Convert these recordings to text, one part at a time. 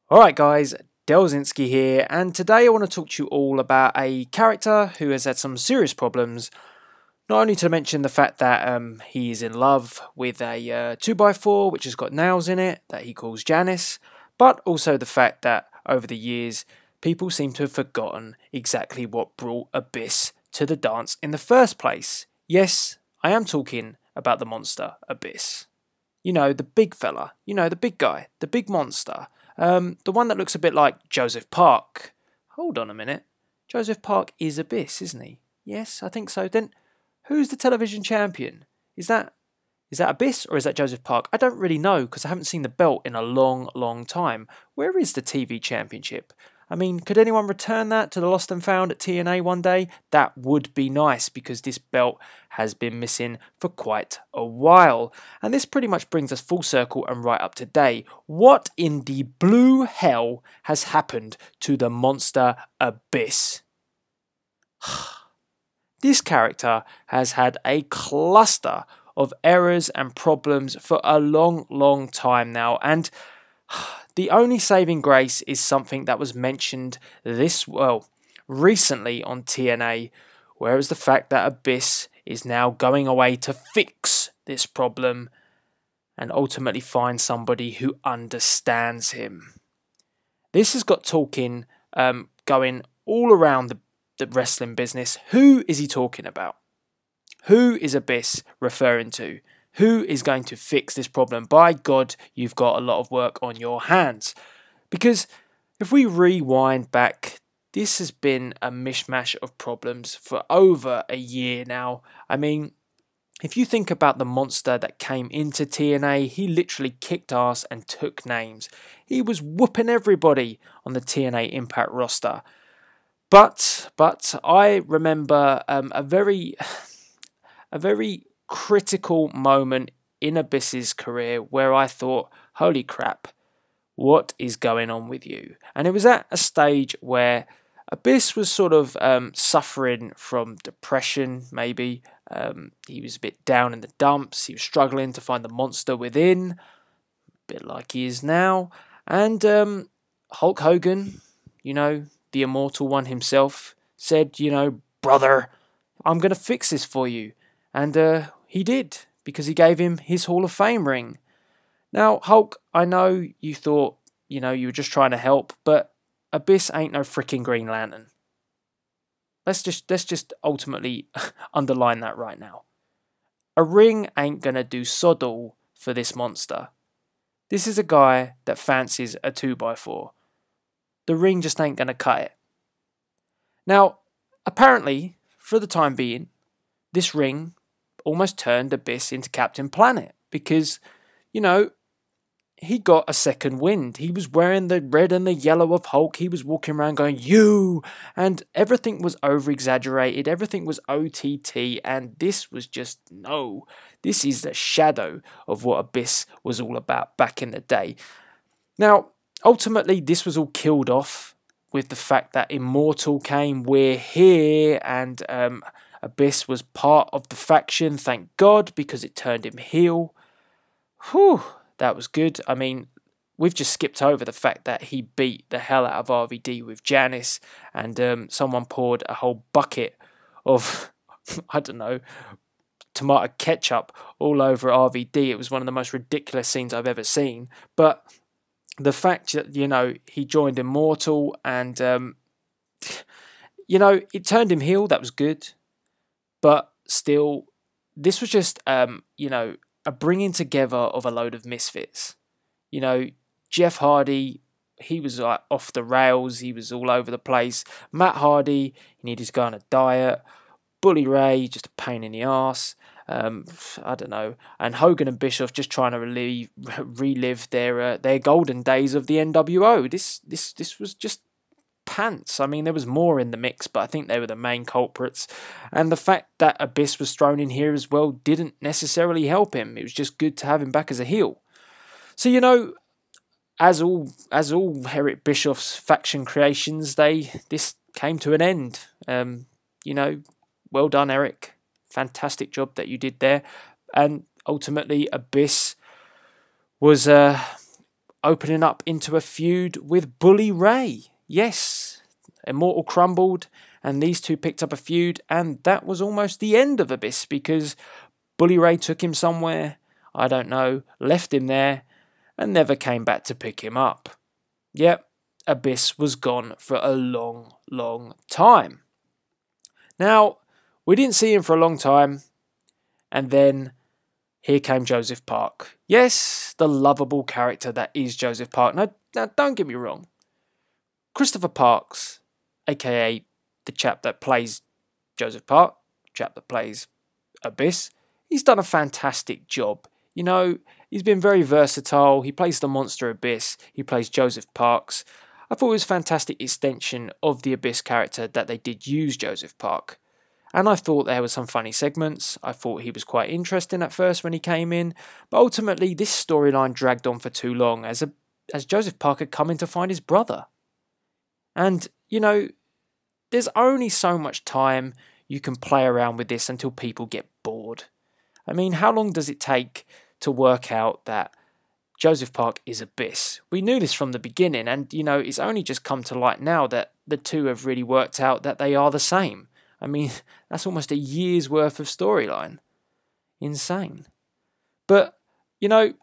Alright guys, Delzinski here, and today I want to talk to you all about a character who has had some serious problems, not only to mention the fact that he is in love with a 2x4 which has got nails in it, that he calls Janice, but also the fact that over the years, people seem to have forgotten exactly what brought Abyss to the dance in the first place. Yes, I am talking about the monster, Abyss. You know, the big fella, you know, the big guy, the big monster. The one that looks a bit like Joseph Park. Hold on a minute. Joseph Park is Abyss, isn't he? Yes, I think so. Then who's the television champion? Is that Abyss or is that Joseph Park? I don't really know because I haven't seen the belt in a long time. Where is the TV championship? I mean, could anyone return that to the Lost and Found at TNA one day? That would be nice because this belt has been missing for quite a while. And this pretty much brings us full circle and right up to date. What in the blue hell has happened to the monster Abyss? This character has had a cluster of errors and problems for a long time now, and the only saving grace is something that was mentioned recently on TNA, whereas the fact that Abyss is now going away to fix this problem and ultimately find somebody who understands him. This has got talking going all around the wrestling business. Who is he talking about? Who is Abyss referring to? Who is going to fix this problem? By God, you've got a lot of work on your hands. Because if we rewind back, this has been a mishmash of problems for over a year now. I mean, if you think about the monster that came into TNA, he literally kicked ass and took names. He was whooping everybody on the TNA Impact roster. But I remember a very critical moment in Abyss's career where I thought, holy crap, what is going on with you? And it was at a stage where Abyss was sort of suffering from depression, maybe. He was a bit down in the dumps. He was struggling to find the monster within, a bit like he is now. And Hulk Hogan, you know, the immortal one himself, said, you know, brother, I'm going to fix this for you. And he did, because he gave him his Hall of Fame ring. Now, Hulk, I know you thought, you know, you were just trying to help, but Abyss ain't no freaking Green Lantern. Let's just ultimately underline that right now. A ring ain't gonna do sod all for this monster. This is a guy that fancies a 2x4. The ring just ain't gonna cut it. Now, apparently, for the time being, this ring almost turned Abyss into Captain Planet because, you know, he got a second wind. He was wearing the red and the yellow of Hulk. He was walking around going, you! And everything was over-exaggerated. Everything was OTT. And this was just, no. This is the shadow of what Abyss was all about back in the day. Now, ultimately, this was all killed off with the fact that Immortal came, we're here, and Abyss was part of the faction, thank God, because it turned him heel. Whew, that was good. I mean, we've just skipped over the fact that he beat the hell out of RVD with Janice, and someone poured a whole bucket of, I don't know, tomato ketchup all over RVD. It was one of the most ridiculous scenes I've ever seen. But the fact that, you know, he joined Immortal and, you know, it turned him heel, that was good. But still, this was just, you know, a bringing together of a load of misfits. You know, Jeff Hardy, he was like off the rails. He was all over the place. Matt Hardy, he needed to go on a diet. Bully Ray, just a pain in the ass. I don't know. And Hogan and Bischoff just trying to relive their golden days of the NWO. This was just pants. I mean, there was more in the mix, but I think they were the main culprits. And the fact that Abyss was thrown in here as well didn't necessarily help him. It was just good to have him back as a heel. So, you know, as all Eric Bischoff's faction creations, this came to an end. You know, well done, Eric. Fantastic job that you did there. And ultimately, Abyss was opening up into a feud with Bully Ray. Yes, Immortal crumbled, and these two picked up a feud, and that was almost the end of Abyss, because Bully Ray took him somewhere, I don't know, left him there, and never came back to pick him up. Yep, Abyss was gone for a long, long time. Now, we didn't see him for a long time, and then here came Joseph Park. Yes, the lovable character that is Joseph Park. Now don't get me wrong. Christopher Parks, aka the chap that plays Joseph Park, chap that plays Abyss, he's done a fantastic job. You know, he's been very versatile. He plays the monster Abyss. He plays Joseph Parks. I thought it was a fantastic extension of the Abyss character that they did use Joseph Park. And I thought there were some funny segments. I thought he was quite interesting at first when he came in. But ultimately, this storyline dragged on for too long as Joseph Park had come in to find his brother. And, you know, there's only so much time you can play around with this until people get bored. I mean, how long does it take to work out that Joseph Park is Abyss? We knew this from the beginning, and, you know, it's only just come to light now that the two have really worked out that they are the same. I mean, that's almost a year's worth of storyline. Insane. But, you know,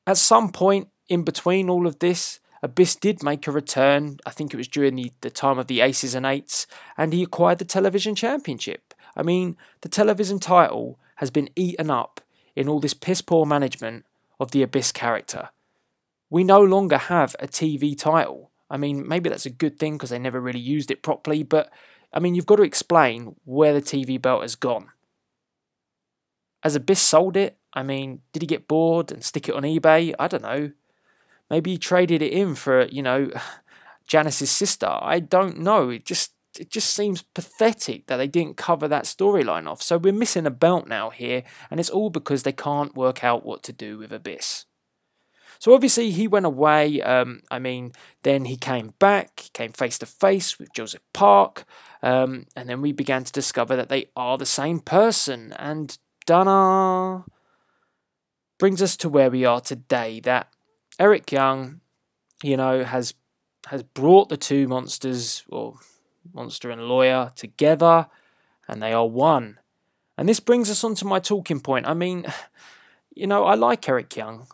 at some point in between all of this, Abyss did make a return. I think it was during the time of the Aces and Eights, and he acquired the television championship. I mean, the television title has been eaten up in all this piss-poor management of the Abyss character. We no longer have a TV title. I mean, maybe that's a good thing because they never really used it properly, but, I mean, you've got to explain where the TV belt has gone. Has Abyss sold it? I mean, did he get bored and stick it on eBay? I don't know. Maybe he traded it in for, you know, Janice's sister. I don't know. It just seems pathetic that they didn't cover that storyline off. So we're missing a belt now here, and it's all because they can't work out what to do with Abyss. So obviously he went away. I mean, then he came back, he came face to face with Joseph Park, and then we began to discover that they are the same person. And da-da! Brings us to where we are today, that Eric Young, you know, has brought the two monsters, or monster and lawyer, together, and they are one. And this brings us on to my talking point. I mean, you know, I like Eric Young,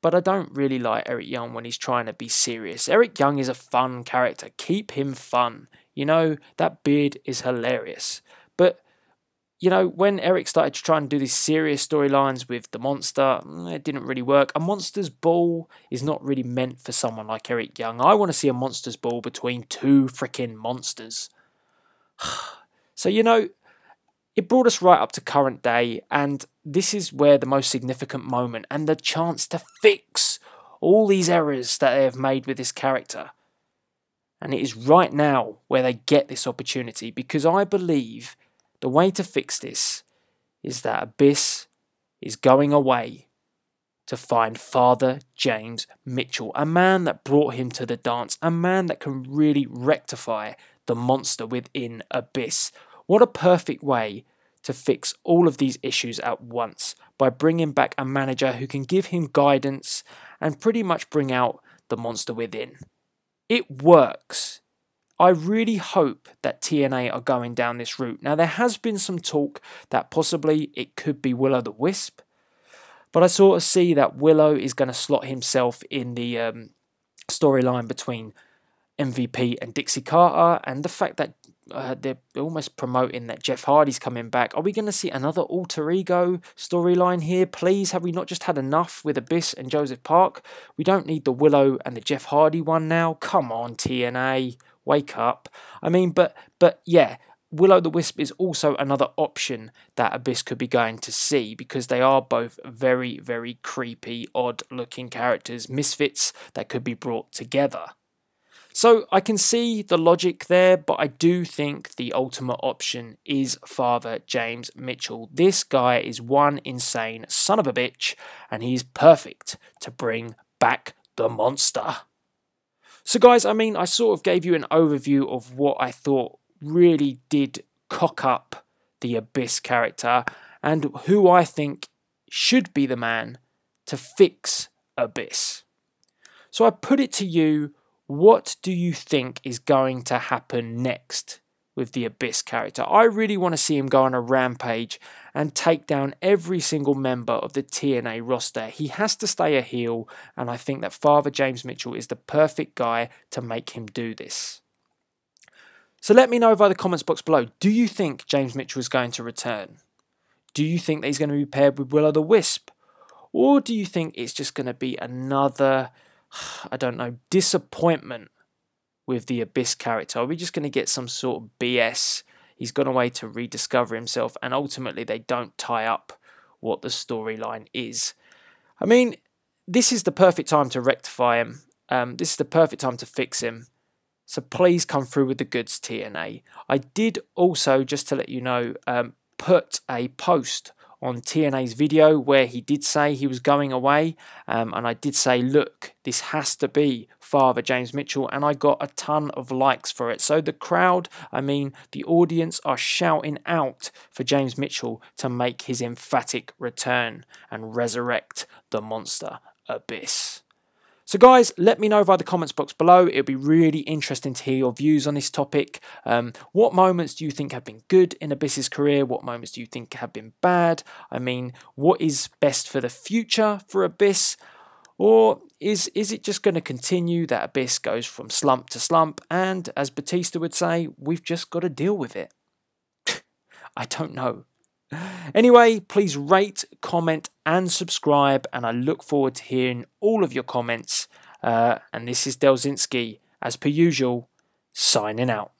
but I don't really like Eric Young when he's trying to be serious. Eric Young is a fun character. Keep him fun. You know, that beard is hilarious. But, you know, when Eric started to try and do these serious storylines with the monster, it didn't really work. A monster's ball is not really meant for someone like Eric Young. I want to see a monster's ball between two freaking monsters. So, you know, it brought us right up to current day, and this is where the most significant moment and the chance to fix all these errors that they have made with this character. And it is right now where they get this opportunity, because I believe the way to fix this is that Abyss is going away to find Father James Mitchell, a man that brought him to the dance, a man that can really rectify the monster within Abyss. What a perfect way to fix all of these issues at once, by bringing back a manager who can give him guidance and pretty much bring out the monster within. It works. I really hope that TNA are going down this route. Now, there has been some talk that possibly it could be Willow the Wisp, but I sort of see that Willow is going to slot himself in the storyline between MVP and Dixie Carter, and the fact that they're almost promoting that Jeff Hardy's coming back. Are we going to see another alter ego storyline here? Please, have we not just had enough with Abyss and Joseph Park? We don't need the Willow and the Jeff Hardy one now. Come on, TNA, wake up. I mean, but yeah, Willow the Wisp is also another option that Abyss could be going to see, because they are both very, very creepy, odd-looking characters, misfits that could be brought together. So I can see the logic there, but I do think the ultimate option is Father James Mitchell. This guy is one insane son of a bitch, and he's perfect to bring back the monster. So guys, I mean, I sort of gave you an overview of what I thought really did cock up the Abyss character, and who I think should be the man to fix Abyss. So I put it to you, what do you think is going to happen next with the Abyss character? I really want to see him go on a rampage and take down every single member of the TNA roster. He has to stay a heel, and I think that Father James Mitchell is the perfect guy to make him do this. So let me know via the comments box below, do you think James Mitchell is going to return? Do you think that he's going to be paired with Willow the Wisp? Or do you think it's just going to be another, I don't know, disappointment with the Abyss character? Are we just going to get some sort of BS? He's gone away to rediscover himself, and ultimately they don't tie up what the storyline is. I mean, this is the perfect time to rectify him. This is the perfect time to fix him. So please come through with the goods, TNA. I did also, just to let you know, put a post on TNA's video where he did say he was going away, and I did say, look, this has to be Father James Mitchell, and I got a ton of likes for it. So the crowd, I mean the audience, are shouting out for James Mitchell to make his emphatic return and resurrect the monster Abyss. So guys, let me know via the comments box below. It'll be really interesting to hear your views on this topic. What moments do you think have been good in Abyss's career? What moments do you think have been bad? I mean, what is best for the future for Abyss? Or is it just going to continue that Abyss goes from slump to slump, and as Batista would say, we've just got to deal with it? I don't know. Anyway, please rate, comment and subscribe, and I look forward to hearing all of your comments. And this is Delzinski, as per usual, signing out.